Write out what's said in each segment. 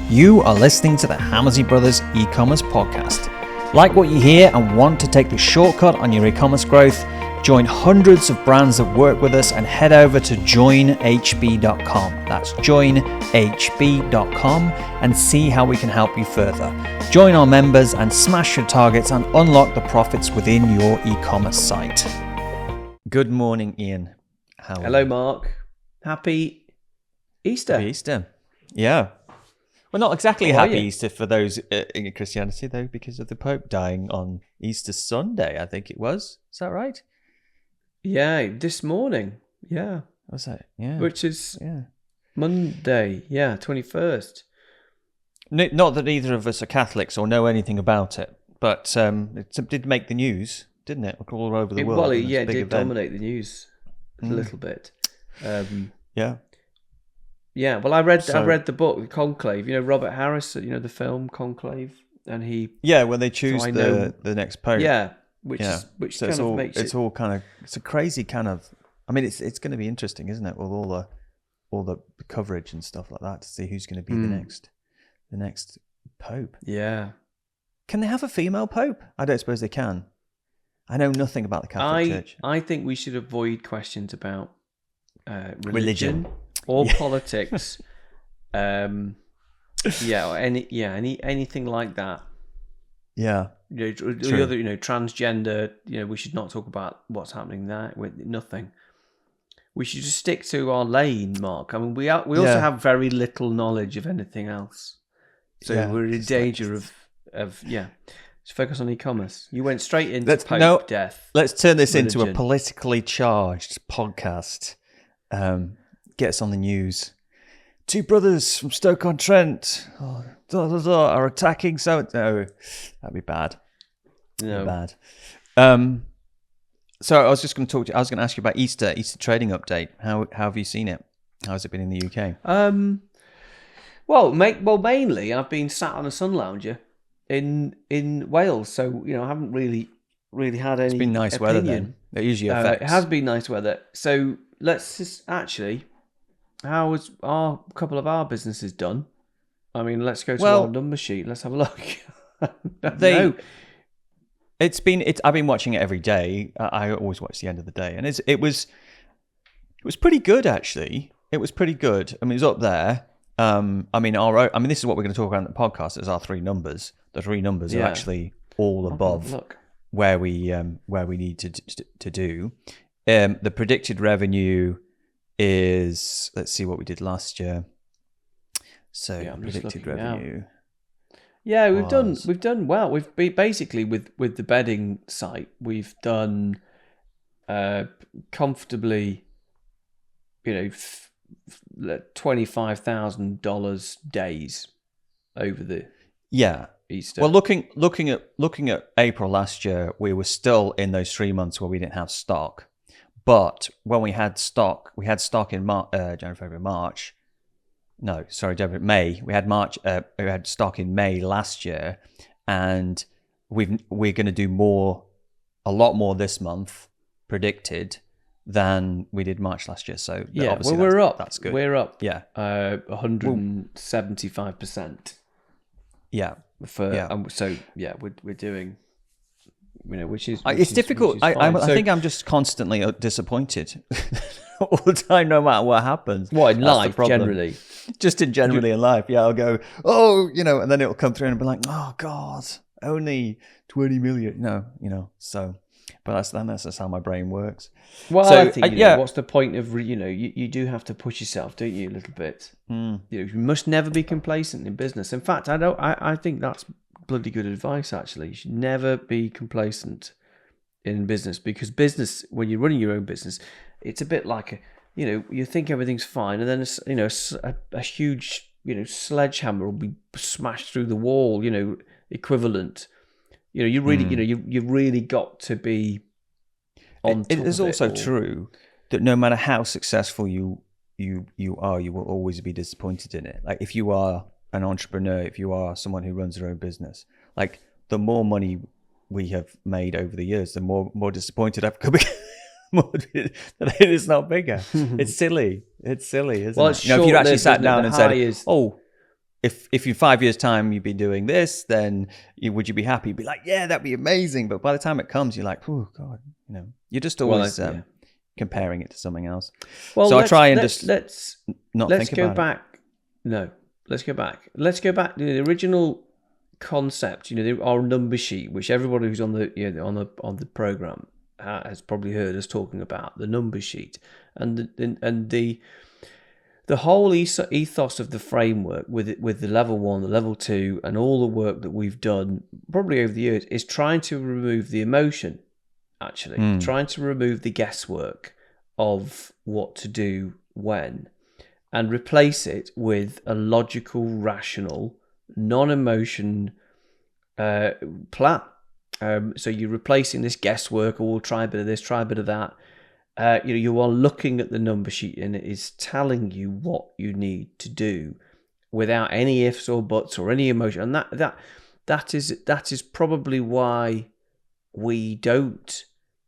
You are listening to the Hammersy Brothers e-commerce podcast. Like what you hear and want to take the shortcut on your e-commerce growth? Join hundreds of brands that work with us and head over to joinhb.com. That's joinhb.com and see how we can help you further. Join our members and smash your targets and unlock the profits within your e-commerce site. Good morning, Ian. Hello, Mark. Happy Easter. Happy Easter. Yeah. Well, not exactly happy Easter for those in Christianity, though, because of the Pope dying on Easter Sunday, I think it was. Is that right? Yeah, this morning. Yeah. What's that? Yeah. Which is Monday. Yeah, 21st. Not that either of us are Catholics or know anything about it, but it did make the news, didn't it? All over the world. Well, it did dominate the news a little bit. Yeah. Yeah, well, I read the book, Conclave. You know, Robert Harris, the film Conclave, and he... Yeah, when they choose the next Pope. Yeah, which so kind of makes it... It's all kind of... It's a crazy kind of... I mean, it's going to be interesting, isn't it? With all the coverage and stuff like that to see who's going to be the next Pope. Yeah. Can they have a female Pope? I don't suppose they can. I know nothing about the Catholic Church. I think we should avoid questions about religion. Or politics, or anything like that. Yeah, the other, transgender. We should not talk about what's happening there. With nothing. We should just stick to our lane, Mark. I mean, we also have very little knowledge of anything else, so we're in danger of Let's focus on e-commerce. You went straight into Pope death. Let's turn this into a politically charged podcast. Get us on the news. Two brothers from Stoke-on-Trent are attacking. No, that'd be bad. No, bad. So I was just going to talk to you. I was going to ask you about Easter trading update. How have you seen it? How's it been in the UK? Well, mainly I've been sat on a sun lounger in Wales, so I haven't really had any. It's been nice weather then. It usually affects. It has been nice weather. So let's just actually. How was a couple of our businesses done? I mean, let's go to our number sheet. Let's have a look. I've been watching it every day. I always watch the end of the day, and it was pretty good actually. It was pretty good. I mean, it's up there. This is what we're going to talk about in the podcast. Is our three numbers. The three numbers are actually all above where we need to do. The predicted revenue is, let's see what we did last year. So predicted revenue. Yeah, we've done well. We've basically with the bedding site, we've done comfortably, $25,000 days over the Easter. Well, looking at April last year, we were still in those 3 months where we didn't have stock. But when we had stock in January, February, March. No, sorry, May. We had stock in May last year, and we're going to do a lot more this month predicted than we did March last year. So obviously we're up. That's good. We're up. 175%. Yeah. We're doing. Which is difficult. I think I'm just constantly disappointed all the time, no matter what happens. What in life generally? Just generally in life, I'll go, and then it'll come through and be like, oh God, only 20 million. No, so. But that's just how my brain works. Well, so, I think what's the point of you do have to push yourself, don't you, a little bit? You must never be complacent in business. In fact, I think that's bloody good advice. Actually, you should never be complacent in business, because business, when you're running your own business, it's a bit like you think everything's fine, and then a huge sledgehammer will be smashed through the wall, equivalent. You really you've really got to be on top of it. It is also true that no matter how successful you are, you will always be disappointed in it. Like if you are an entrepreneur, if you are someone who runs their own business, like the more money we have made over the years, the more disappointed I've become. It's not bigger. It's silly, isn't it? If you actually sat down and said, if in 5 years' time you'd be doing this, then would you be happy? You'd be like, yeah, that'd be amazing. But by the time it comes, you're like, oh God, you're just always comparing it to something else. Well, so I try and let's not let's think go about back. it. No, let's go back. Let's go back to the original concept. Our number sheet, which everybody who's on the on the program has probably heard us talking about, the number sheet, and the whole ethos of the framework with the level 1, the level 2, and all the work that we've done probably over the years is trying to remove the emotion, actually, trying to remove the guesswork of what to do when, and replace it with a logical, rational, non-emotion plan. So you're replacing this guesswork, or we'll try a bit of this, try a bit of that. You are looking at the number sheet and it is telling you what you need to do without any ifs or buts or any emotion. And that is probably why we don't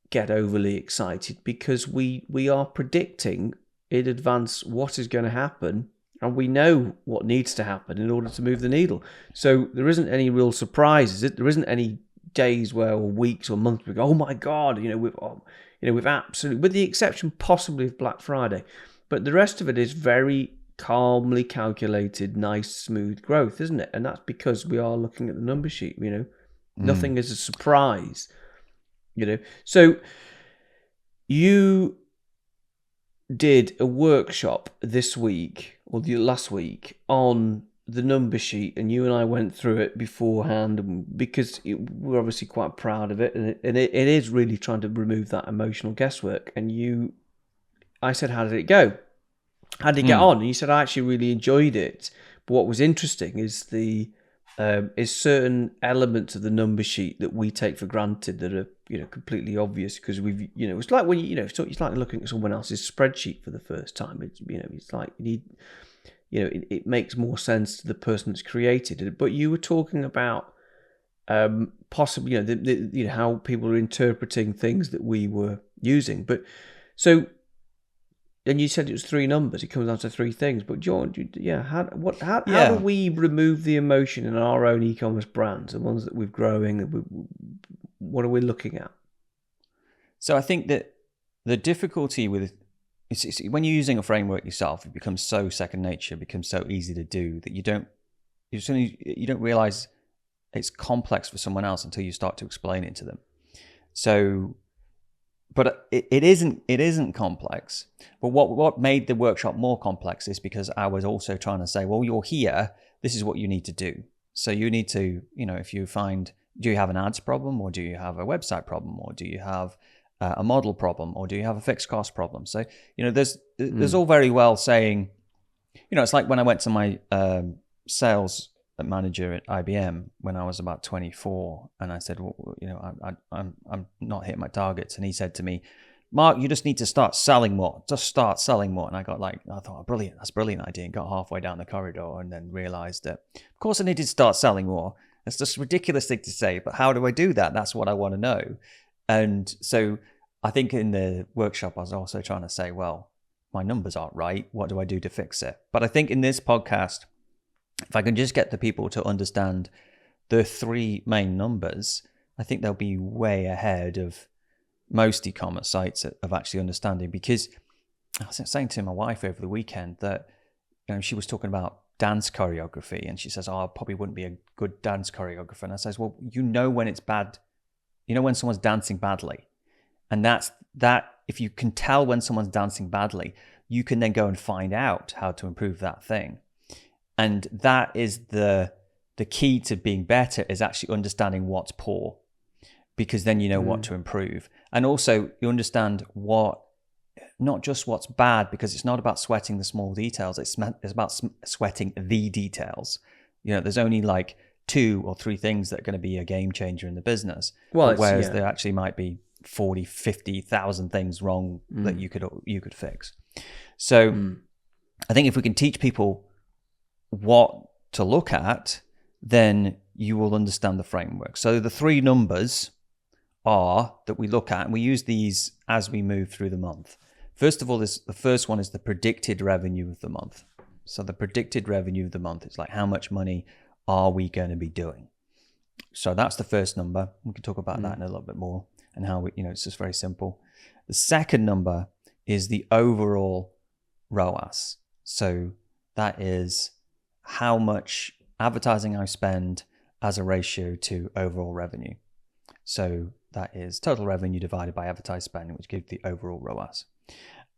get overly excited, because we are predicting in advance what is going to happen, and we know what needs to happen in order to move the needle. So there isn't any real surprises. There isn't any days or weeks or months we go, oh my God, we've absolutely, with the exception possibly of Black Friday, but the rest of it is very calmly calculated, nice, smooth growth, isn't it? And that's because we are looking at the number sheet. Nothing is a surprise. So you did a workshop this week or last week on the number sheet, and you and I went through it beforehand because we're obviously quite proud of it, and it is really trying to remove that emotional guesswork. And I said, how did it go? How did it get on? And you said, I actually really enjoyed it. But what was interesting is is certain elements of the number sheet that we take for granted that are completely obvious, because we've it's like when it's like looking at someone else's spreadsheet for the first time. It's like you need. It makes more sense to the person that's created it. But you were talking about possibly, how people are interpreting things that we were using. But so, and you said it was 3 numbers. It comes down to 3 things. But John, how do we remove the emotion in our own e-commerce brands, the ones that we're growing? What are we looking at? So I think that the difficulty with it's when you're using a framework yourself, it becomes so second nature, it becomes so easy to do that you don't realize it's complex for someone else until you start to explain it to them. So, but it isn't complex. But what made the workshop more complex is because I was also trying to say, well, you're here, this is what you need to do. So you need to, if you find, do you have an ads problem, or do you have a website problem, or do you have a model problem, or do you have a fixed cost problem? So, there's all very well saying, it's like when I went to my sales manager at IBM when I was about 24, and I said, well, I'm not hitting my targets, and he said to me, Mark, you just need to start selling more. Just start selling more. And I thought, brilliant, that's a brilliant idea, and got halfway down the corridor and then realized that, of course, I needed to start selling more. It's just a ridiculous thing to say, but how do I do that? That's what I want to know. And so I think in the workshop, I was also trying to say, well, my numbers aren't right. What do I do to fix it? But I think in this podcast, if I can just get the people to understand the 3 main numbers, I think they'll be way ahead of most e-commerce sites of actually understanding. Because I was saying to my wife over the weekend that she was talking about dance choreography, and she says, I probably wouldn't be a good dance choreographer. And I says, well, when it's bad, when someone's dancing badly. And that's if you can tell when someone's dancing badly, you can then go and find out how to improve that thing. And that is the key to being better, is actually understanding what's poor, because then you know what to improve. And also you understand not just what's bad, because it's not about sweating the small details. It's about sweating the details. There's only like 2 or 3 things that are going to be a game changer in the business. Whereas there actually might be 40, 50,000 things wrong that you could fix. So I think if we can teach people what to look at, then you will understand the framework. So the 3 numbers are that we look at, and we use these as we move through the month. First of all, the first one is the predicted revenue of the month. So the predicted revenue of the month is like, how much money are we going to be doing? So that's the first number. We can talk about that in a little bit more, and how we, it's just very simple. The second number is the overall ROAS. So that is how much advertising I spend as a ratio to overall revenue. So that is total revenue divided by advertised spending, which gives the overall ROAS.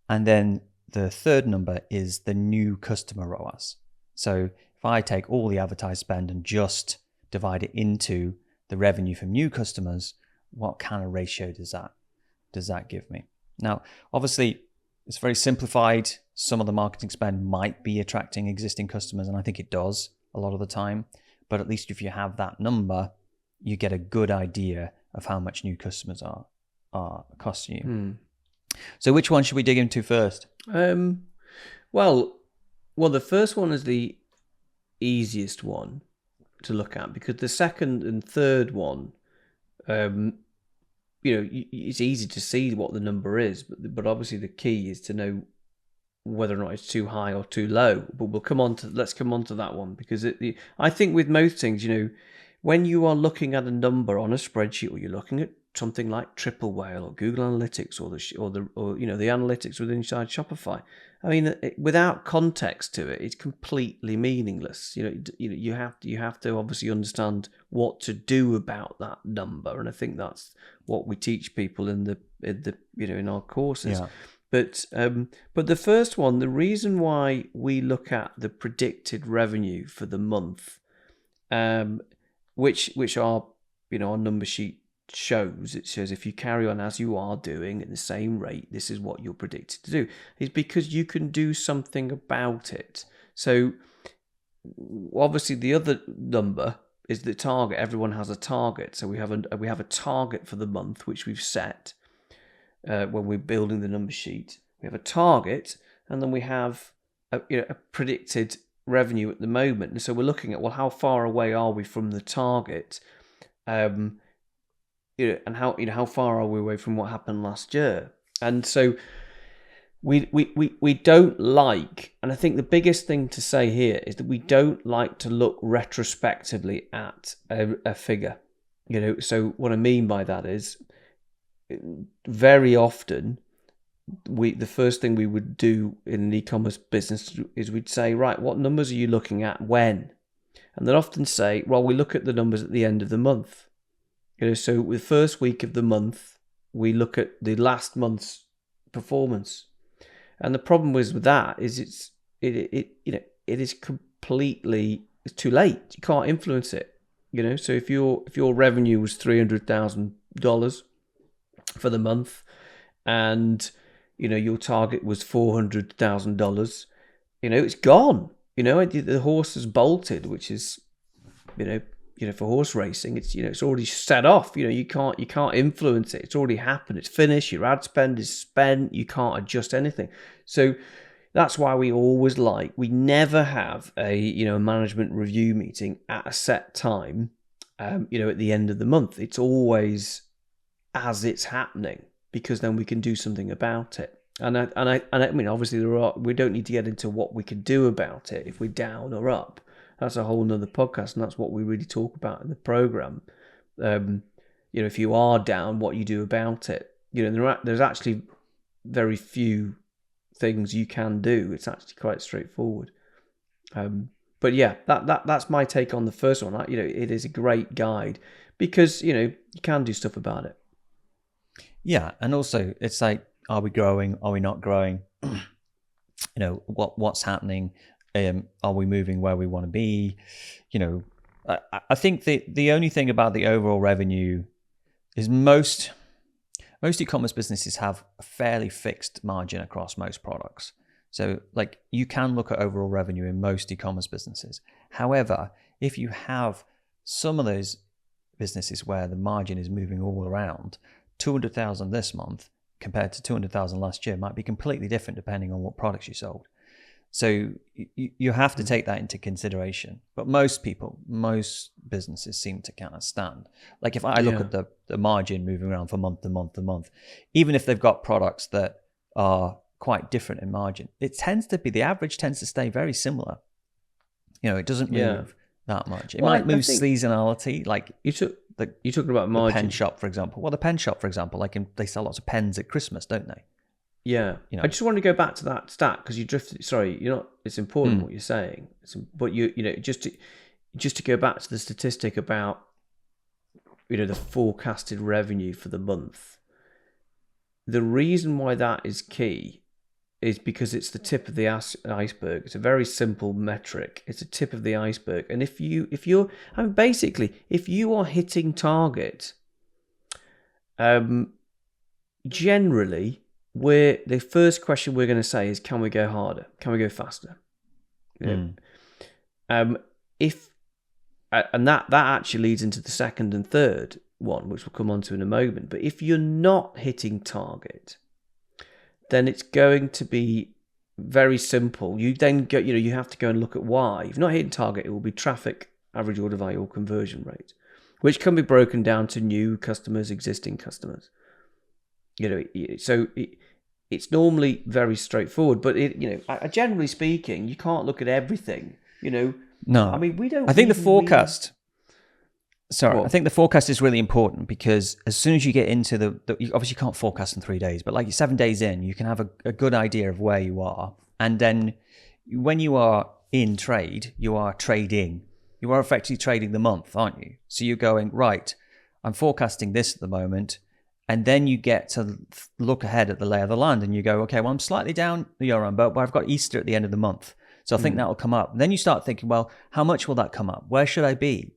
And then the third number is the new customer ROAS. So if I take all the advertised spend and just divide it into the revenue from new customers, what kind of ratio does that give me? Now, obviously, it's very simplified. Some of the marketing spend might be attracting existing customers, and I think it does a lot of the time. But at least if you have that number, you get a good idea of how much new customers are costing you. So which one should we dig into first? Well, the first one is the easiest one to look at, because the second and third one, it's easy to see what the number is, but obviously the key is to know whether or not it's too high or too low. But let's come on to that one, because I think with most things, when you are looking at a number on a spreadsheet, or you're looking at something like Triple Whale or Google Analytics or the analytics within inside Shopify, I mean, without context to it, it's completely meaningless. You have to obviously understand what to do about that number, and I think that's what we teach people in our courses. Yeah. But the first one, the reason why we look at the predicted revenue for the month, which our our number sheet shows, it says if you carry on as you are doing at the same rate, this is what you're predicted to do, is because you can do something about it. So obviously the other number is the target. Everyone has a target, so we have a target for the month which we've set when we're building the number sheet. We have a target, and then we have a predicted revenue at the moment. And so we're looking at, well, how far away are we from the target, and how far are we away from what happened last year? And so we don't like, and I think the biggest thing to say here is that we don't like to look retrospectively at a figure. So what I mean by that is, very often the first thing we would do in an e-commerce business is we'd say, right, what numbers are you looking at when? And they'd often say, well, we look at the numbers at the end of the month. So the first week of the month, we look at the last month's performance. And the problem with that is it is completely, it's too late. You can't influence it. So if your revenue was $300,000 for the month, and your target was $400,000, it's gone. The horse has bolted, which is for horse racing, it's already set off. You can't influence it. It's already happened. It's finished. Your ad spend is spent. You can't adjust anything. So that's why we never have a management review meeting at a set time. At the end of the month, it's always as it's happening, because then we can do something about it. And I mean, obviously we don't need to get into what we can do about it if we're down or up. That's a whole nother podcast, and that's what we really talk about in the program. If you are down, what you do about it. There's actually very few things you can do. It's actually quite straightforward. But yeah, that's my take on the first one. It is a great guide, because you can do stuff about it. Yeah, and also it's like, are we growing? Are we not growing? What's happening? Are we moving where we want to be? I think the only thing about the overall revenue is most e-commerce businesses have a fairly fixed margin across most products. So like, you can look at overall revenue in most e-commerce businesses. However, if you have some of those businesses where the margin is moving all around, 200,000 this month compared to 200,000 last year might be completely different depending on what products you sold. So you have to take that into consideration. But most businesses seem to kind of stand. Like if I look at the margin moving around from month to month to month, even if they've got products that are quite different in margin. It tends to be, the average tends to stay very similar. It doesn't move that much. It might move seasonality, like you're talking about margin. The pen shop, for example. Well, the pen shop, for example, they sell lots of pens at Christmas, don't they? Yeah. I just want to go back to that stat because you drifted. Sorry, you're not. It's important what you're saying, but just to go back to the statistic about the forecasted revenue for the month. The reason why that is key is because it's the tip of the iceberg. It's a very simple metric. It's a tip of the iceberg. And if you are hitting target, generally, the first question we're going to say is, can we go harder? Can we go faster? And that actually leads into the second and third one, which we'll come on to in a moment. But if you're not hitting target, then it's going to be very simple. You then go, you have to go and look at why. If you're not hitting target, it will be traffic, average order value, or conversion rate, which can be broken down to new customers, existing customers. So it's normally very straightforward. But generally speaking, you can't look at everything. No, I mean, we don't. I think the forecast. Sorry, I think the forecast is really important because as soon as you get into you obviously can't forecast in 3 days, but like 7 days in, you can have a good idea of where you are. And then when you are in trade, you are trading. You are effectively trading the month, aren't you? So you're going, right, I'm forecasting this at the moment. And then you get to look ahead at the lay of the land and you go, okay, well, I'm slightly down the euro, but I've got Easter at the end of the month. So I think that will come up. And then you start thinking, well, how much will that come up? Where should I be?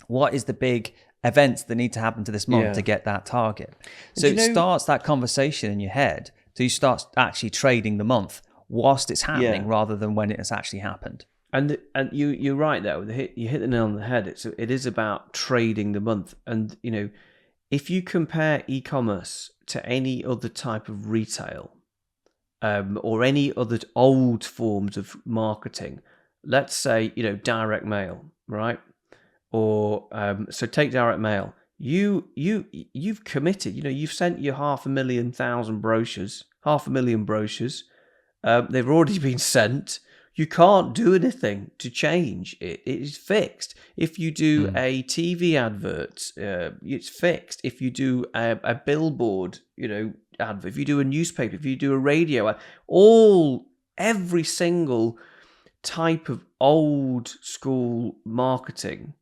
What is the big events that need to happen to this month to get that target? So it starts that conversation in your head. So you start actually trading the month whilst it's happening rather than when it has actually happened. And you're right though. You hit the nail on the head. It is about trading the month. And if you compare e-commerce to any other type of retail, or any other old forms of marketing, let's say direct mail, right? Or so take direct mail. You've committed. You've sent your 500,000 brochures. They've already been sent. You can't do anything to change it. It is fixed. If you do a TV advert, it's fixed. If you do a billboard, advert, if you do a newspaper, if you do a radio ad, every single type of old school marketing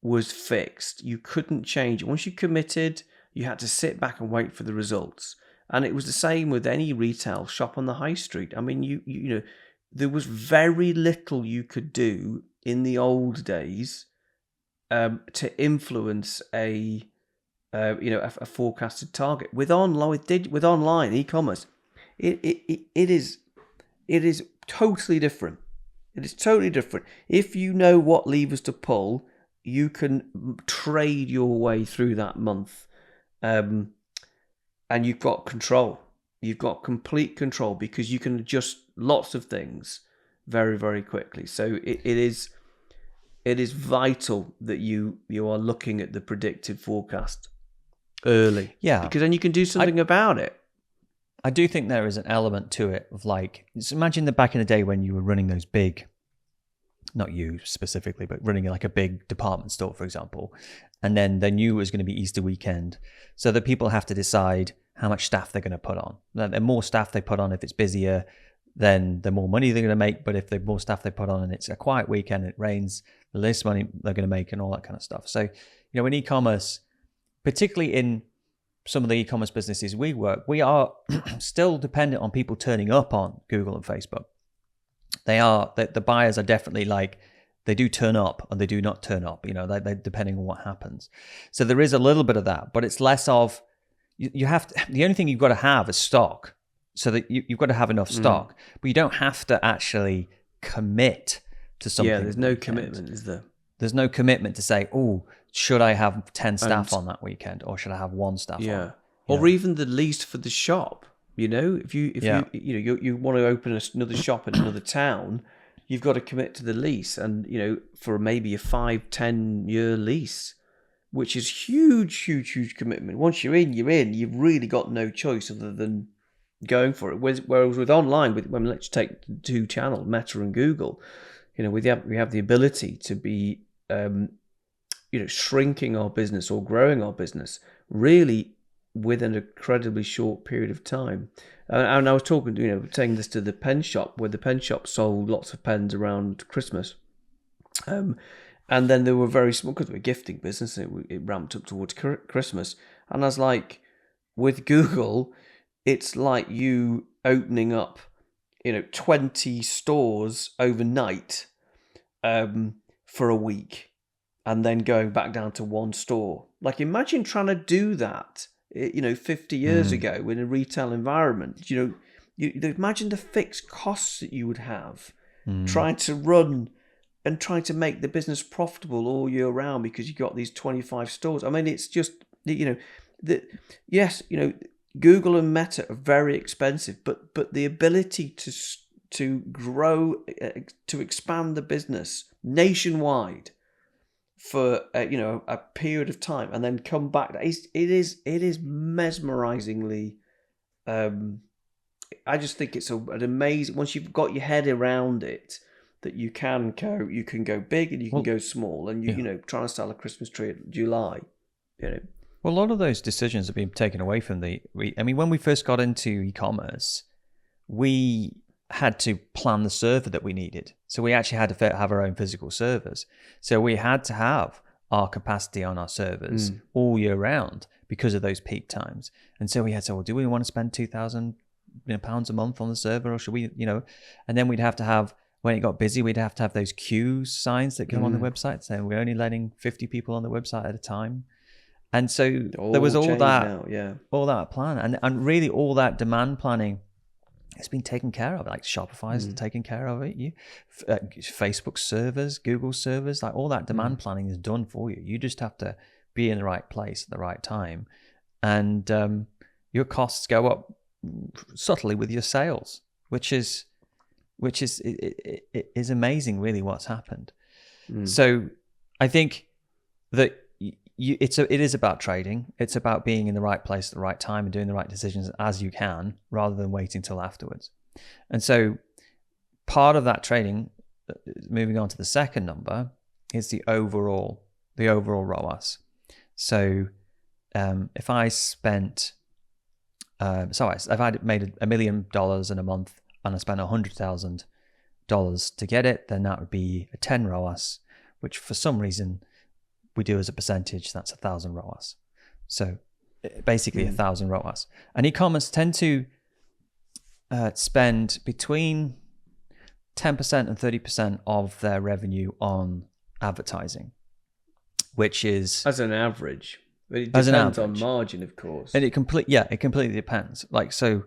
was fixed. You couldn't change it. Once you committed, you had to sit back and wait for the results. And it was the same with any retail shop on the high street. I mean, there was very little you could do in the old days to influence a forecasted target. With online e-commerce, it is totally different. It is totally different. If you know what levers to pull, you can trade your way through that month, and you've got control. You've got complete control because you can adjust lots of things very, very quickly. So it is vital that you are looking at the predicted forecast early. Yeah. Because then you can do something about it. I do think there is an element to it of just imagine back in the day when you were running those big, not you specifically, but running like a big department store, for example, and then they knew it was going to be Easter weekend. So the people have to decide how much staff they're going to put on. The more staff they put on, if it's busier, then the more money they're going to make. But if the more staff they put on and it's a quiet weekend, it rains, the less money they're going to make and all that kind of stuff. So, in e-commerce, particularly in some of the e-commerce businesses we work, we are still dependent on people turning up on Google and Facebook. The buyers are definitely they do turn up and they do not turn up, they depending on what happens. So there is a little bit of that, but it's less of, you have to, the only thing you've got to have is stock, so that you've got to have enough stock, but you don't have to actually commit to something. Yeah, there's no commitment, is there? There's no commitment to say, oh, should I have 10 staff on that weekend, or should I have 1 staff on? Or even the lease for the shop. If you want to open another shop in another town, you've got to commit to the lease, and for maybe a 5-10 year lease, which is huge commitment. Once you're in, you've really got no choice other than going for it. Whereas with online, let's take the two channels, Meta and Google, we have the ability to be shrinking our business or growing our business really within an incredibly short period of time. And I was talking, saying this to the pen shop, where the pen shop sold lots of pens around Christmas. And then they were very small because we're a gifting business. It ramped up towards Christmas. And I was like, with Google, it's like you opening up, 20 stores overnight for a week and then going back down to one store. Like, imagine trying to do that, 50 years ago in a retail environment. You imagine the fixed costs that you would have trying to run and trying to make the business profitable all year round because you got these 25 stores. I mean, it's just, Google and Meta are very expensive, but the ability to grow, to expand the business nationwide for a period of time and then come back, it is mesmerizingly. I just think it's an amazing, once you've got your head around it, that you can go big and you can go small, and trying to sell a Christmas tree in July. Well, a lot of those decisions have been taken away from when we first got into e-commerce, we had to plan the server that we needed. So we actually had to have our own physical servers. So we had to have our capacity on our servers all year round because of those peak times. And so we had to say, well, do we want to spend £2,000 pounds a month on the server, or should we, and then we'd have to have, when it got busy, we'd have to have those queue signs that come on the website saying we're only letting 50 people on the website at a time. And so there was all that plan, and really all that demand planning has been taken care of. Like Shopify's taken care of it. Facebook servers, Google servers, like all that demand planning is done for you. You just have to be in the right place at the right time, and your costs go up subtly with your sales, which is amazing, really, what's happened. So I think that it is about trading. It's about being in the right place at the right time and doing the right decisions as you can, rather than waiting till afterwards. And so part of that trading, moving on to the second number, is the overall ROAS. So if I spent if I made $1 million in a month and I spent $100,000 to get it, then that would be a 10 ROAS, which for some reason we do as a percentage. That's 1,000 ROAS. So basically 1,000 ROAS. And e-commerce tend to spend between 10% and 30% of their revenue on advertising, which is as an average. But it depends on margin, of course. And it completely depends. Like, so,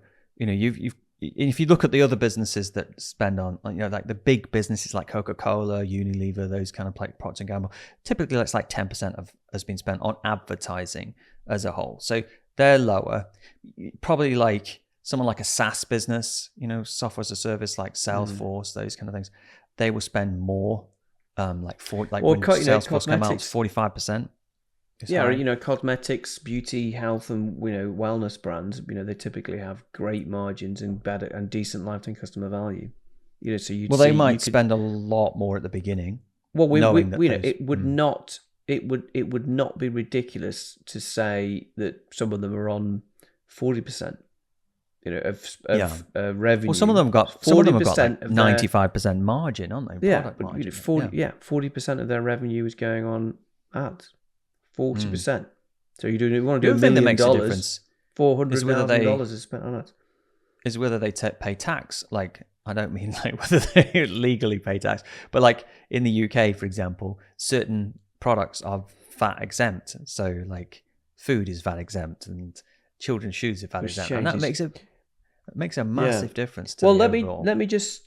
if you look at the other businesses that spend on, like the big businesses like Coca-Cola, Unilever, those kind of like Procter & Gamble, typically it's like 10% has been spent on advertising as a whole. So they're lower. Probably like someone like a SaaS business, software as a service like Salesforce, those kind of things, they will spend more. When Salesforce came out, 45%. Yeah, cosmetics, beauty, health, and wellness brands. They typically have great margins and better and decent lifetime customer value. They might spend a lot more at the beginning. Well, it would not be ridiculous to say that some of them are on 40%. Of revenue. Well, some of them got 95% margin, aren't they? Yeah, 40% of their revenue is going on ads. 40%. So you want to do $1 million. That makes a difference. $400,000 is spent on it. Is whether they pay tax. Like, I don't mean like whether they legally pay tax, but like in the UK, for example, certain products are VAT exempt. So like food is VAT exempt, and children's shoes are VAT exempt, and that makes a massive difference. To let me just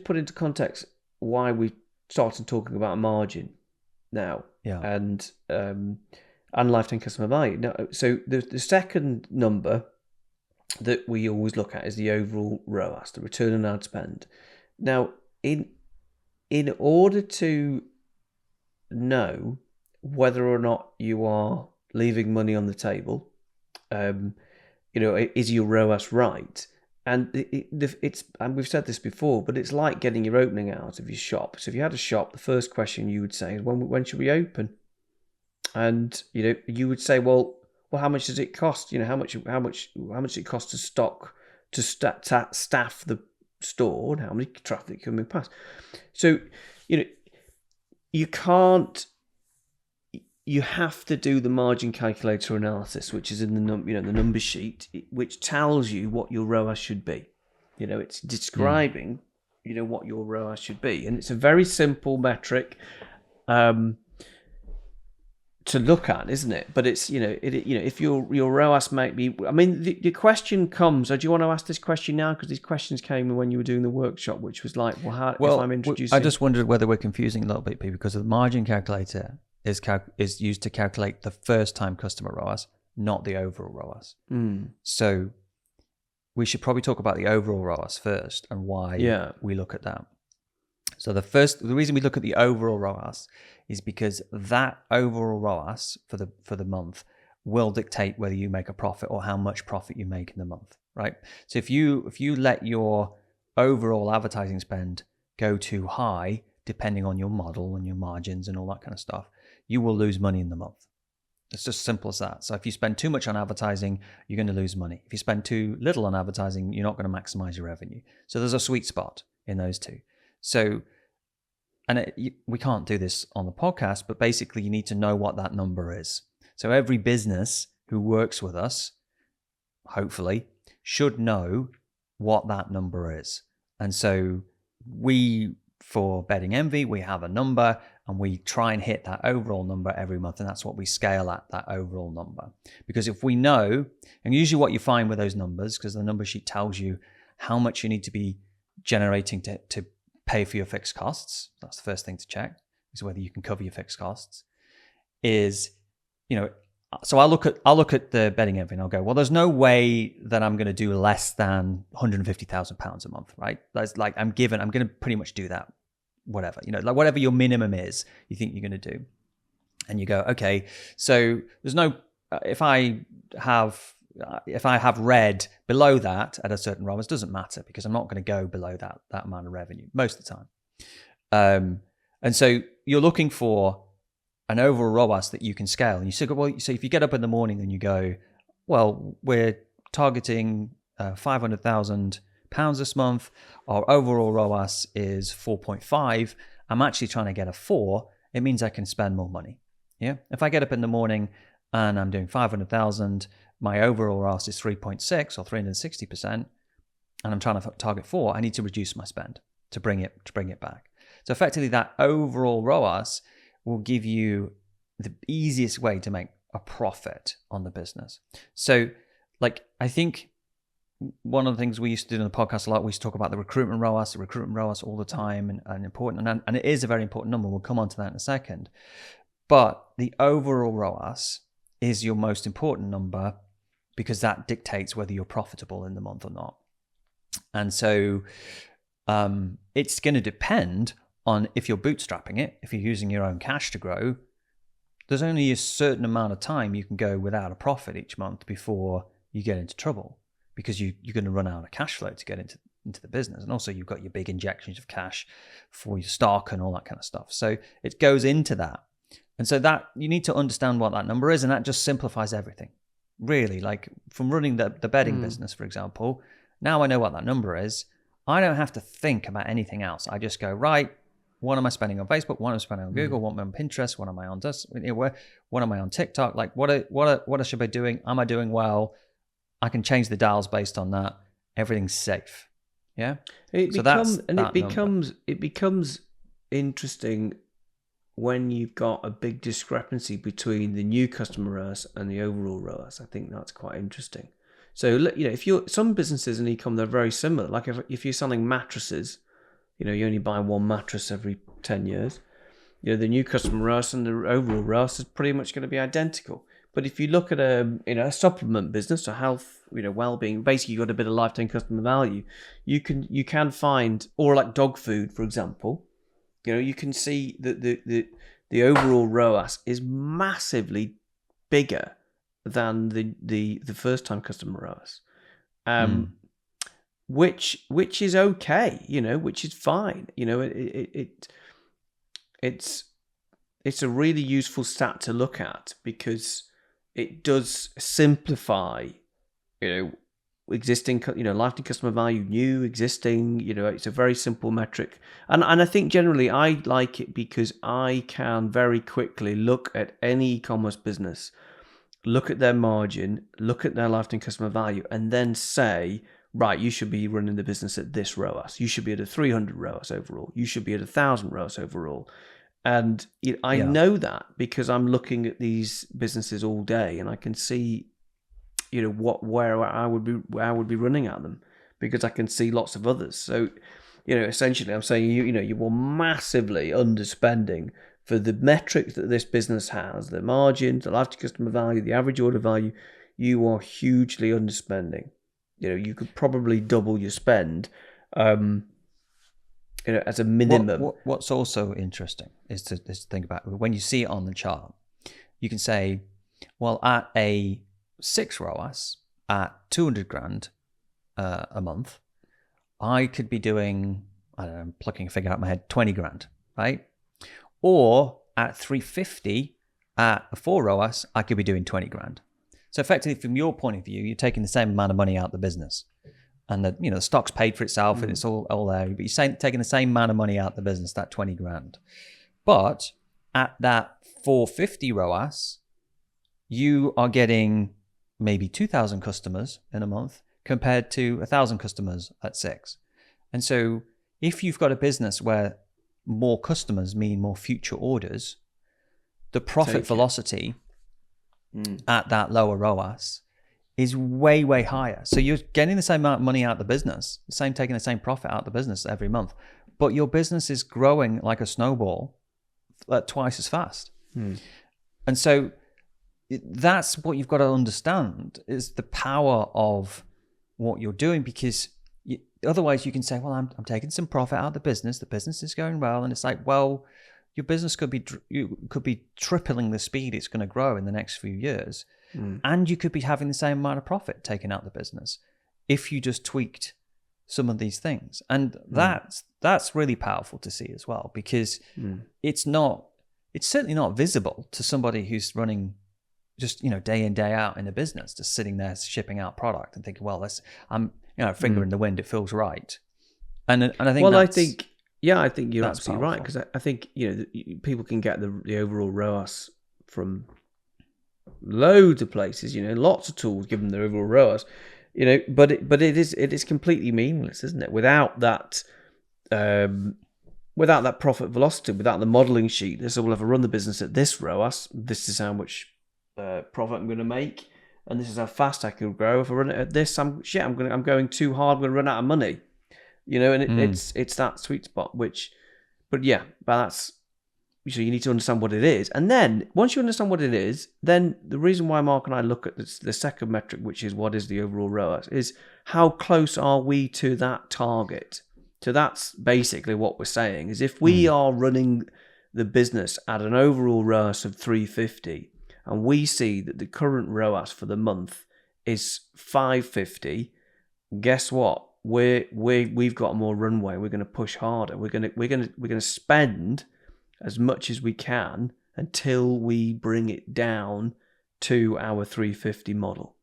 put into context why we started talking about margin now. Yeah. And lifetime customer value. Now, so the second number that we always look at is the overall ROAS, the return on ad spend. Now, in order to know whether or not you are leaving money on the table, is your ROAS right? And it's and we've said this before, but it's like getting your opening out of your shop. So if you had a shop, the first question you would say is, when should we open? And you would say, well, how much does it cost? How much does it cost to stock, to staff the store, and how many traffic coming past? So you can't. You have to do the margin calculator analysis, which is in the the number sheet, which tells you what your ROAS should be. It's describing what your ROAS should be, and it's a very simple metric to look at, isn't it? But it's if your ROAS might be. I mean, the question comes. Do you want to ask this question now? Because these questions came in when you were doing the workshop, which was like, if I'm introducing. I just wondered whether we're confusing a little bit, because the margin calculator is used to calculate the first time customer ROAS, not the overall ROAS. So we should probably talk about the overall ROAS first and why we look at that. So the reason we look at the overall ROAS is because that overall ROAS for the month will dictate whether you make a profit or how much profit you make in the month, right? So if you let your overall advertising spend go too high, depending on your model and your margins and all that kind of stuff, you will lose money in the month. It's just simple as that. So if you spend too much on advertising, you're going to lose money. If you spend too little on advertising, you're not going to maximize your revenue. So there's a sweet spot in those two. So, and we can't do this on the podcast, but basically you need to know what that number is. So every business who works with us, hopefully, should know what that number is. And so for Betting Envy, we have a number, and we try and hit that overall number every month, and that's what we scale at, that overall number. Because if we know, and usually what you find with those numbers, because the number sheet tells you how much you need to be generating to pay for your fixed costs, that's the first thing to check, is whether you can cover your fixed costs, is, so I'll look at the Betting Envy and I'll go, well, there's no way that I'm going to do less than £150,000 a month, right? That's like, I'm going to pretty much do that, whatever, like whatever your minimum is, you think you're going to do. And you go, okay, so there's no, if I have red below that at a certain ROAS, doesn't matter, because I'm not going to go below that amount of revenue most of the time. And so you're looking for an overall ROAS that you can scale. And you say, well, so if you get up in the morning and you go, well, we're targeting £500,000 this month, our overall ROAS is 4.5, I'm actually trying to get a 4, it means I can spend more money. Yeah. If I get up in the morning and I'm doing 500,000, my overall ROAS is 3.6 or 360%, and I'm trying to target 4, I need to reduce my spend to bring it back. So effectively, that overall ROAS will give you the easiest way to make a profit on the business. So, like, I think one of the things we used to do in the podcast a lot, we used to talk about the recruitment ROAS all the time, and important, and it is a very important number. We'll come on to that in a second. But the overall ROAS is your most important number, because that dictates whether you're profitable in the month or not. And so it's going to depend on if you're bootstrapping it, if you're using your own cash to grow. There's only a certain amount of time you can go without a profit each month before you get into trouble, because you're going to run out of cash flow to get into the business. And also you've got your big injections of cash for your stock and all that kind of stuff. So it goes into that. And so that you need to understand what that number is, and that just simplifies everything. Really, like from running the betting business, for example, now I know what that number is. I don't have to think about anything else. I just go, right, what am I spending on Facebook? What am I spending on Google? What am I on Pinterest? What am I on this? What am I on TikTok? Like, what should I be doing? Am I doing well? I can change the dials based on that. Everything's safe. Yeah. It becomes interesting when you've got a big discrepancy between the new customer ROAS and the overall ROAS. I think that's quite interesting. So, if some businesses in e-com, they're very similar. Like if you're selling mattresses, you only buy one mattress every 10 years. The new customer ROAS and the overall ROAS is pretty much going to be identical. But if you look at a supplement business, or health, well-being, basically you've got a bit of lifetime customer value. You can find, or like dog food, for example, you can see that the overall ROAS is massively bigger than the first time customer ROAS. which is okay, which is fine. It's a really useful stat to look at because it does simplify, existing, lifetime customer value, new, existing, it's a very simple metric. And I think generally I like it because I can very quickly look at any e-commerce business, look at their margin, look at their lifetime customer value, and then say, right, you should be running the business at this ROAS. You should be at a 300 ROAS overall. You should be at 1,000 ROAS overall. And I know that because I'm looking at these businesses all day, and I can see, where I would be running at them because I can see lots of others. So, essentially, I'm saying you were massively underspending for the metrics that this business has: the margin, the lifetime customer value, the average order value. You are hugely underspending. You could probably double your spend. As a minimum. What's also interesting is to think about when you see it on the chart, you can say, well, at a 6 ROAS at 200 grand a month, I could be doing, I don't know, I'm plucking a figure out of my head, 20 grand, right? Or at 350 at a 4 ROAS, I could be doing 20 grand. So effectively, from your point of view, you're taking the same amount of money out of the business. And the stock's paid for itself and it's all there. But you're taking the same amount of money out of the business, that 20 grand. But at that 450 ROAS, you are getting maybe 2,000 customers in a month compared to 1,000 customers at 6. And so if you've got a business where more customers mean more future orders, the profit velocity at that lower ROAS is way, way higher. So you're getting the same amount of money out of the business, taking the same profit out of the business every month, but your business is growing like a snowball at twice as fast. And so that's what you've got to understand is the power of what you're doing, because otherwise you can say, well, I'm taking some profit out of the business is going well. And it's like, well, your business could be tripling the speed it's going to grow in the next few years. And you could be having the same amount of profit taken out of the business if you just tweaked some of these things. And that's really powerful to see as well, because it's certainly not visible to somebody who's running just, day in, day out in a business, just sitting there shipping out product and thinking, well, I'm finger in the wind, it feels right. And I think I think you're absolutely right, because I think people can get the overall ROAS from loads of places, lots of tools give them their overall ROAS, but it is completely meaningless, isn't it? Without that profit velocity, without the modeling sheet, this will ever run the business at this ROAS. This is how much profit I'm going to make, and this is how fast I can grow. If I run it at this, I'm going too hard. I'm going to run out of money, and it's that sweet spot. But that's. So you need to understand what it is. And then once you understand what it is, then the reason why Mark and I look at the second metric, which is what is the overall ROAS, is how close are we to that target? So that's basically what we're saying, is if we are running the business at an overall ROAS of 350 and we see that the current ROAS for the month is 550, guess what? We've got more runway. We're going to push harder. We're going to spend as much as we can until we bring it down to our 350 model.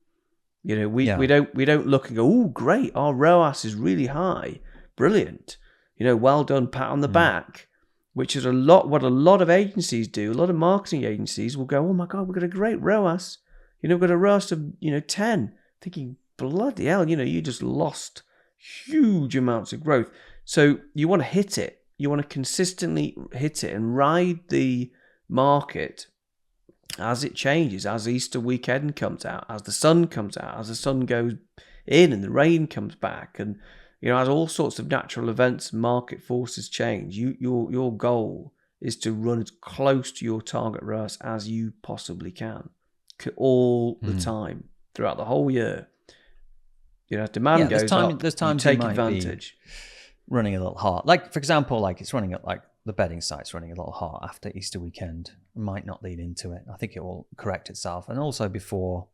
We don't look and go, oh, great, our ROAS is really high, brilliant, well done, pat on the back, which is what a lot of agencies do. A lot of marketing agencies will go, oh my God, we've got a great ROAS. We've got a ROAS of 10, thinking, bloody hell, you just lost huge amounts of growth. So you want to hit it. You want to consistently hit it and ride the market as it changes, as Easter weekend comes out, as the sun comes out, as the sun goes in and the rain comes back, and as all sorts of natural events, market forces change. Your goal is to run as close to your target ROAS as you possibly can, all the time throughout the whole year. As demand goes up, there's times you take advantage. Running a little hot, like for example, like it's running at like the bedding site's running a little hot after Easter weekend. It might not lead into it. I think it will correct itself, and also before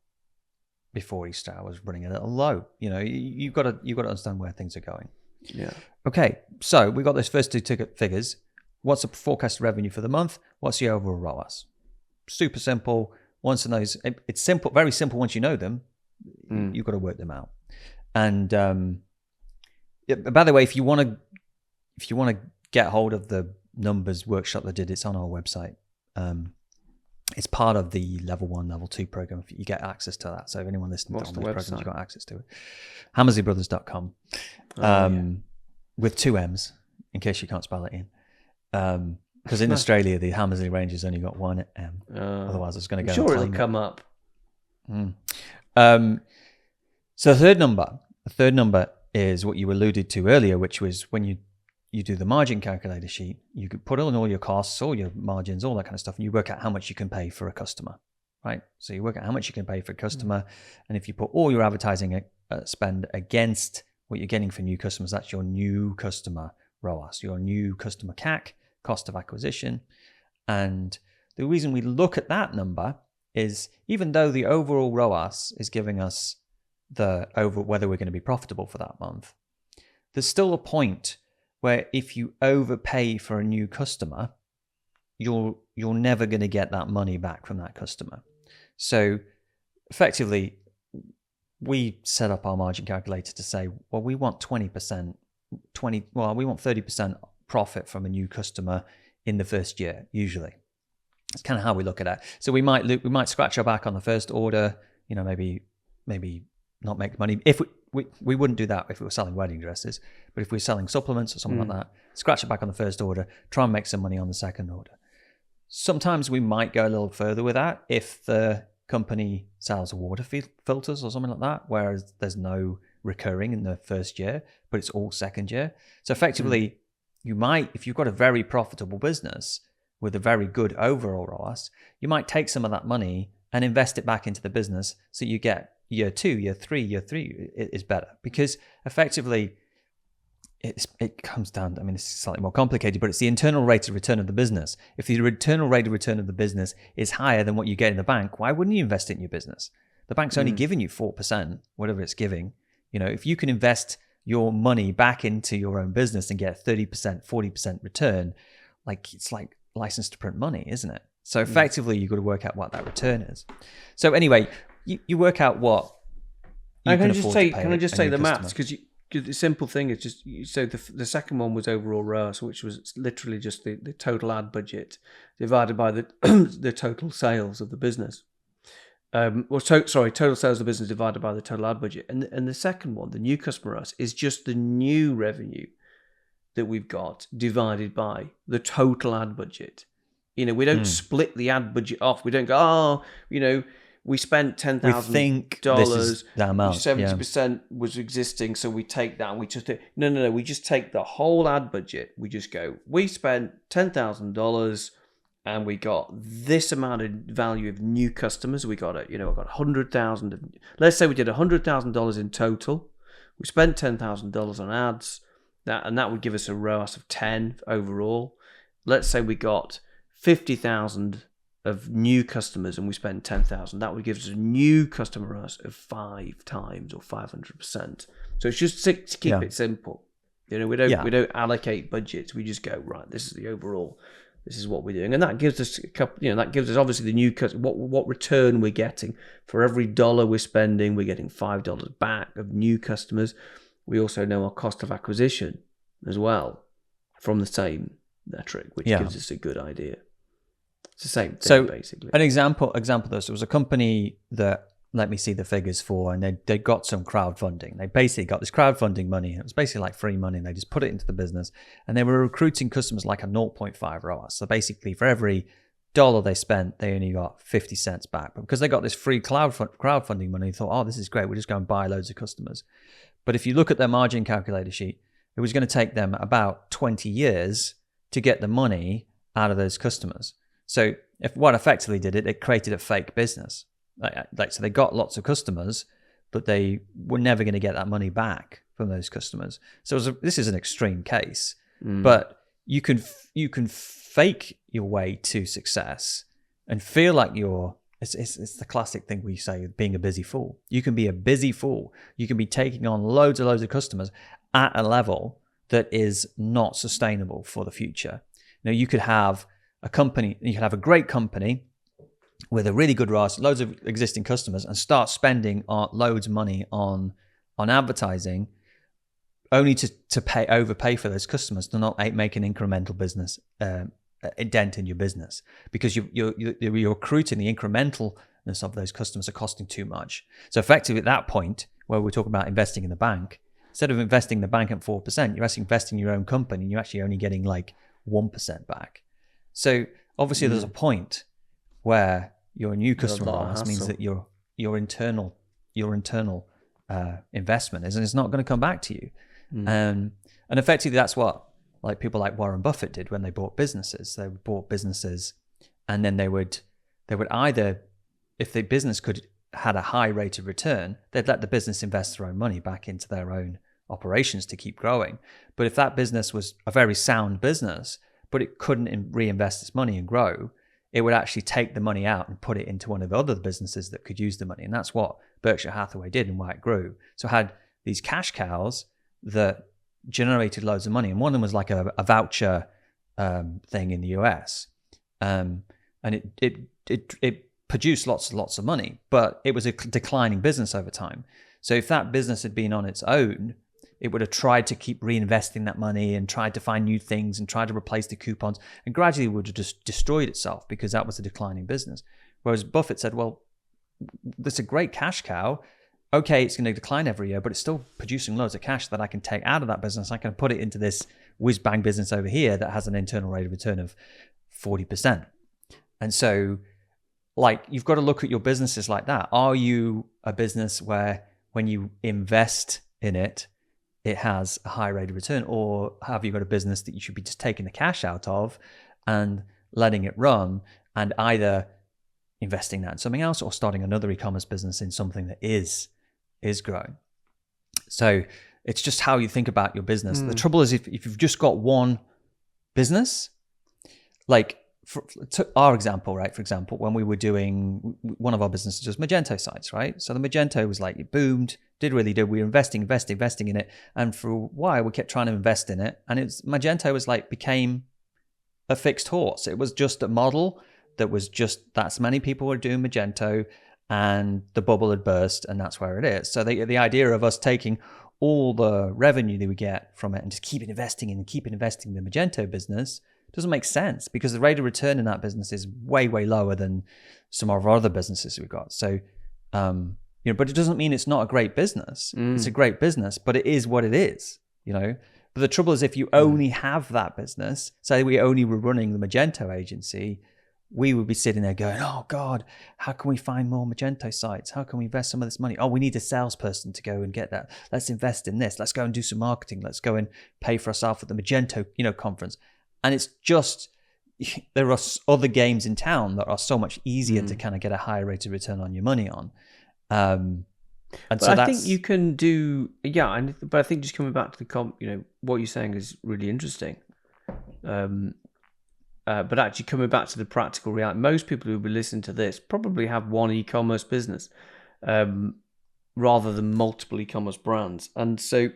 before Easter, I was running a little low. You've got to understand where things are going. Yeah. Okay, so we got those first two ticket figures. What's the forecast revenue for the month? What's the overall ROAS? Super simple. Once in those, it's simple, very simple. Once you know them, you've got to work them out. And by the way, if you want to get hold of the numbers workshop that did, it's on our website. It's part of the level 1, level 2 program. You get access to that. So if anyone listening to those programs, you've got access to it. HammersleyBrothers.com with 2 M's, in case you can't spell it in. Because in Australia, the Hammersley range has only got 1 M. Otherwise, it's going to go. Sure, it'll come up. So the third number is what you alluded to earlier, which was when you do the margin calculator sheet, you could put in all your costs, all your margins, all that kind of stuff, and you work out how much you can pay for a customer, right? So you work out how much you can pay for a customer, and if you put all your advertising spend against what you're getting for new customers, that's your new customer ROAS, your new customer CAC, cost of acquisition. And the reason we look at that number is even though the overall ROAS is giving us whether we're going to be profitable for that month, there's still a point where if you overpay for a new customer, you're never going to get that money back from that customer. So effectively, we set up our margin calculator to say, well, we want 20%, we want 30% profit from a new customer in the first year, usually. That's kind of how we look at it. So we might scratch our back on the first order, maybe not make money. If we wouldn't do that if we were selling wedding dresses, but if we're selling supplements or something like that, scratch it back on the first order, try and make some money on the second order. Sometimes we might go a little further with that if the company sells water filters or something like that, whereas there's no recurring in the first year, but it's all second year. So effectively, you might, if you've got a very profitable business with a very good overall ROAS, you might take some of that money and invest it back into the business so you get year 2, year 3 is better, because effectively it comes down, this is slightly more complicated, but it's the internal rate of return of the business. If the internal rate of return of the business is higher than what you get in the bank, why wouldn't you invest it in your business? The bank's only giving you 4%, whatever it's giving. If you can invest your money back into your own business and get 30%, 40% return, it's like license to print money, isn't it? So effectively, you've got to work out what that return is. So anyway, you work out what you can afford to pay. Can I just say the maths? Because the simple thing is just, so the second one was overall ROAS, which was literally just the total ad budget divided by the the total sales of the business. Total sales of the business divided by the total ad budget. And the second one, the new customer ROAS, is just the new revenue that we've got divided by the total ad budget. We don't split the ad budget off. We don't go, we spent $10,000. We think this is the amount. 70% was existing, so we take that and we just no. We just take the whole ad budget. We just go, we spent $10,000 and we got this amount of value of new customers. We got I got 100,000. Let's say we did $100,000 in total. We spent $10,000 on ads, that would give us a ROAS of 10 overall. Let's say we got 50,000 of new customers and we spend 10,000. That would give us a new customer ROAS of 5 times or 500%. So it's just to keep it simple. We don't allocate budgets. We just go, right, this is the overall. This is what we're doing, and that gives us a couple. That gives us obviously the new what return we're getting for every dollar we're spending. We're getting $5 back of new customers. We also know our cost of acquisition as well from the same metric, which gives us a good idea. It's the same thing, basically. An example though, so there was a company that let me see the figures for, and they got some crowdfunding. They basically got this crowdfunding money, and it was basically like free money, and they just put it into the business, and they were recruiting customers like a 0.5 ROAS. So basically, for every dollar they spent, they only got 50 cents back. But because they got this free crowdfunding money, they thought, oh, this is great, we'll just go and buy loads of customers. But if you look at their margin calculator sheet, it was going to take them about 20 years to get the money out of those customers. So what effectively did it created a fake business. So they got lots of customers, but they were never going to get that money back from those customers. So this is an extreme case, but you can fake your way to success and feel like you're It's the classic thing we say, being a busy fool. You can be a busy fool. You can be taking on loads of customers at a level that is not sustainable for the future. You could have a company, you could have a great company with a really good ROAS, loads of existing customers, and start spending loads of money on advertising, only to overpay for those customers, to not make an incremental business a dent in your business, because you're recruiting the incrementalness of those customers are costing too much. So effectively, at that point where we're talking about investing in the bank, instead of investing in the bank at 4%, you're actually investing in your own company, and you're actually only getting like 1% back. So obviously, there's a point where your new customer ROAS means that your internal investment is not going to come back to you. And effectively, that's what like people like Warren Buffett did when they bought businesses. They bought businesses, and then they would either, if the business had a high rate of return, they'd let the business invest their own money back into their own operations to keep growing. But if that business was a very sound business, but it couldn't reinvest its money and grow, it would actually take the money out and put it into one of the other businesses that could use the money. And that's what Berkshire Hathaway did and why it grew. So it had these cash cows that generated loads of money. And one of them was like a voucher thing in the US. And it produced lots of money, but it was a declining business over time. So if that business had been on its own, it would have tried to keep reinvesting that money and tried to find new things and tried to replace the coupons, and gradually would have just destroyed itself because that was a declining business. Whereas Buffett said, well, that's a great cash cow. Okay, it's going to decline every year, but it's still producing loads of cash that I can take out of that business. I can put it into this whiz-bang business over here that has an internal rate of return of 40%. And so, like, you've got to look at your businesses like that. Are you a business where when you invest in it, it has a high rate of return? Or have you got a business that you should be just taking the cash out of and letting it run, and either investing that in something else or starting another e-commerce business in something that is growing? So it's just how you think about your business. The trouble is if you've just got one business, like our example, right? For example, when we were doing one of our businesses was Magento sites, right? So the Magento was like, it boomed, did really do. We were investing in it. And for a while we kept trying to invest in it. And Magento was like, became a fixed horse. It was just a model that was just, that's many people were doing Magento, and the bubble had burst, and that's where it is. So the idea of us taking all the revenue that we get from it and just keep investing in the Magento business doesn't make sense, because the rate of return in that business is way lower than some of our other businesses we've got. So, but it doesn't mean it's not a great business. It's a great business, but it is what it is, But the trouble is, if you only have that business, say we only were running the Magento agency, we would be sitting there going, oh God, how can we find more Magento sites? How can we invest some of this money? Oh, we need a salesperson to go and get that. Let's invest in this. Let's go and do some marketing. Let's go and pay for ourselves at the Magento, conference. And it's just, there are other games in town that are so much easier to kind of get a higher rate of return on your money on. And but so I think you can do, but I think just coming back to the what you're saying is really interesting. But actually coming back to the practical reality, most people who will be listening to this probably have one e-commerce business rather than multiple e-commerce brands. And so,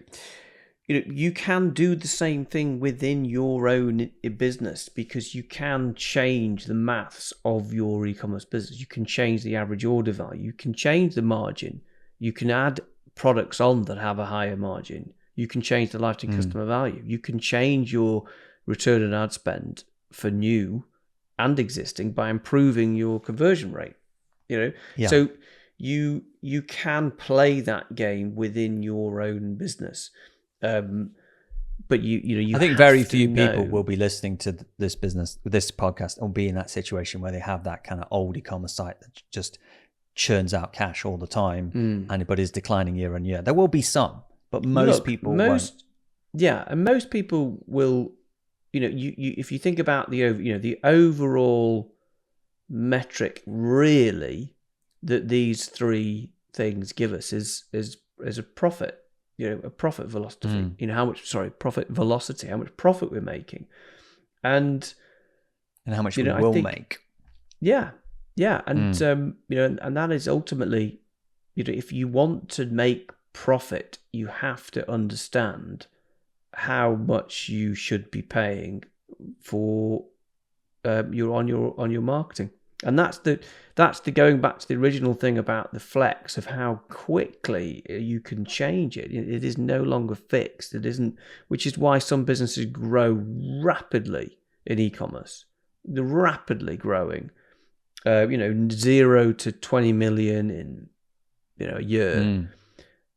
you can do the same thing within your own business, because you can change the maths of your e-commerce business. You can change the average order value. You can change the margin. You can add products on that have a higher margin. You can change the lifetime customer value. You can change your return on ad spend for new and existing by improving your conversion rate. So you can play that game within your own business. But you I think very few people will be listening to this podcast, or be in that situation where they have that kind of old e-commerce site that just churns out cash all the time, but is declining year on year. There will be some, but most people won't. Yeah, and most people will. If you think about the overall metric, really, that these three things give us is a profit. A profit velocity. Profit velocity. How much profit we're making, and how much we will make. Yeah, Yeah, and and that is ultimately, if you want to make profit, you have to understand how much you should be paying for your marketing, and that's the going back to the original thing about the flex of how quickly you can change it. It is no longer fixed. It isn't, which is why some businesses grow rapidly in e-commerce. They're rapidly growing. 0 to 20 million in a year,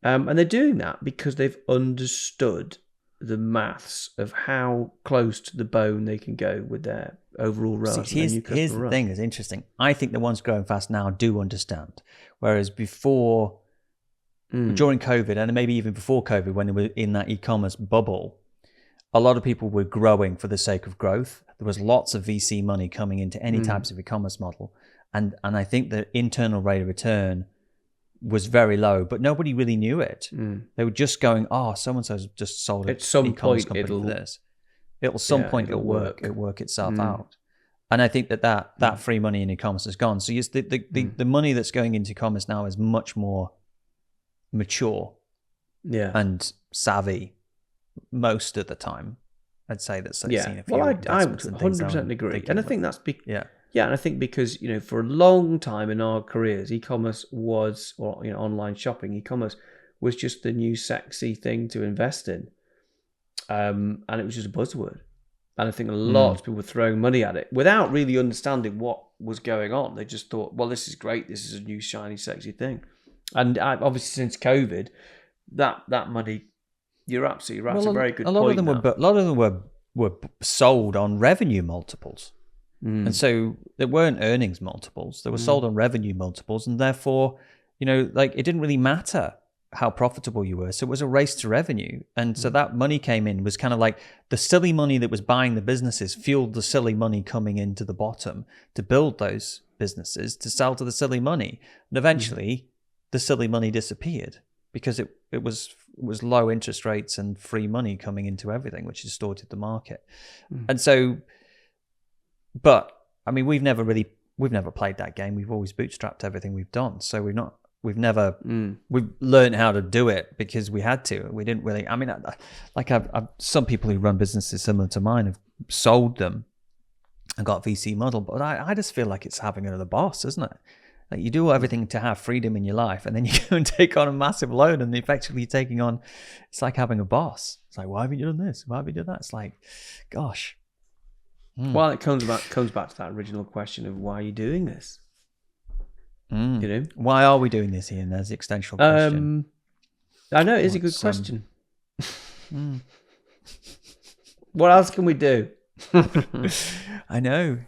and they're doing that because they've understood the maths of how close to the bone they can go with their overall ROAS. Here's the thing that's interesting. I think the ones growing fast now do understand, whereas before, during COVID, and maybe even before COVID, when they were in that e-commerce bubble, a lot of people were growing for the sake of growth. There was lots of VC money coming into any types of e-commerce model, and I think the internal rate of return was very low, but nobody really knew it. They were just going, "Oh, so-and-so's just sold an e-commerce company for this. It'll work. It'll work itself out." And I think that free money in e-commerce is gone. So yes, the money that's going into e-commerce now is much more mature, and savvy. Most of the time, I'd say that's seen a few. Well, I 100% agree, and I think that's and I think because for a long time in our careers, e-commerce was, or online shopping, e-commerce was just the new sexy thing to invest in, and it was just a buzzword. And I think a lot of people were throwing money at it without really understanding what was going on. They just thought, well, this is great. This is a new shiny sexy thing. And obviously since COVID, that money. You're absolutely right. It's a very good point. A lot of them were sold on revenue multiples, and so they weren't earnings multiples. They were sold on revenue multiples, and therefore, it didn't really matter how profitable you were. So it was a race to revenue, and so that money came in was kind of like the silly money that was buying the businesses fueled the silly money coming into the bottom to build those businesses to sell to the silly money, and eventually the silly money disappeared because it was low interest rates and free money coming into everything, which distorted the market. And so, but I mean, we've never played that game. We've always bootstrapped everything we've done. So we've learned how to do it because we had to. We didn't really, I mean, I've some people who run businesses similar to mine have sold them and got VC model, but I just feel like it's having another boss, isn't it? Like you do everything to have freedom in your life, and then you go and take on a massive loan, and effectively you're taking on. It's like having a boss. It's like, why haven't you done this? Why haven't you done that? It's like, gosh. Well, it comes back to that original question of why are you doing this? Why are we doing this, Ian? There's the existential question. I know it is a good question. What else can we do? I know.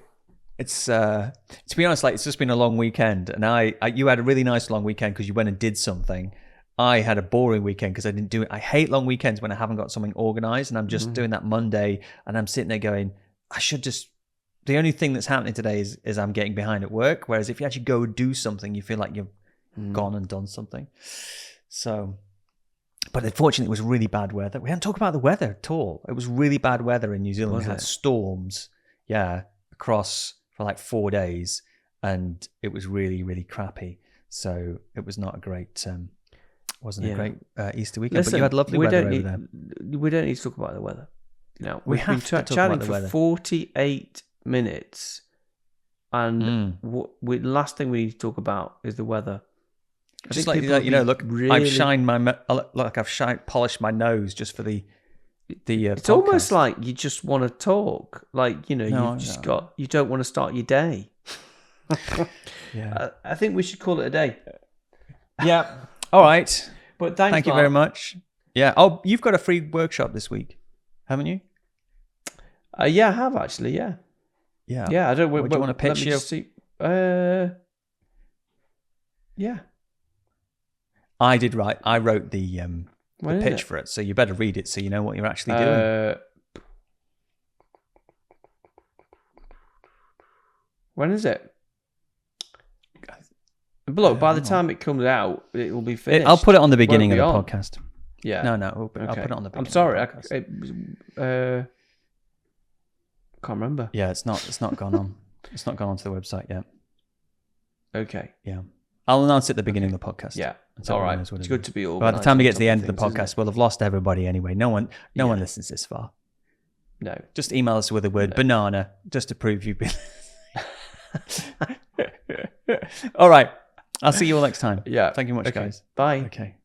It's to be honest, it's just been a long weekend, and you had a really nice long weekend because you went and did something. I had a boring weekend because I didn't do it. I hate long weekends when I haven't got something organized, and I'm just doing that Monday, and I'm sitting there going, I should just. The only thing that's happening today is I'm getting behind at work. Whereas if you actually go do something, you feel like you've gone and done something. So, but unfortunately, it was really bad weather. We hadn't talked about the weather at all. It was really bad weather in New Zealand. We had storms, across for like 4 days, and it was really, really crappy. So it was not a great, wasn't a great Easter weekend. Listen, but you had lovely weather over there. We don't need to talk about the weather. We have been chatting for 48 minutes, and last thing we need to talk about is the weather. Just like look, really... I've polished my nose just for the it's podcast. Almost like you just want to talk, you don't want to start your day. I think we should call it a day. Yeah. All right. But thank you very much. Yeah. Oh, you've got a free workshop this week, haven't you? Yeah, I have actually. Yeah. Yeah. Yeah. I don't. What do you want to pitch? Yeah. I did write. I wrote the pitch for it, so you better read it so you know what you're actually doing. When is it? But look, by the time it comes out, it will be finished. I'll put it on the beginning of the podcast. Yeah. No, I'll put it on the beginning. I'm sorry. Can't remember. Yeah, it's not gone on. It's not gone onto the website yet. Okay. Yeah. I'll announce it at the beginning of the podcast. Yeah. So All right. knows what It's it good is. to be all. By the time we get to the end of the podcast, we'll have lost everybody anyway. No one listens this far. No. Just email us with the word banana just to prove you've been. All right. I'll see you all next time. Yeah. Thank you much, guys. Bye. Okay.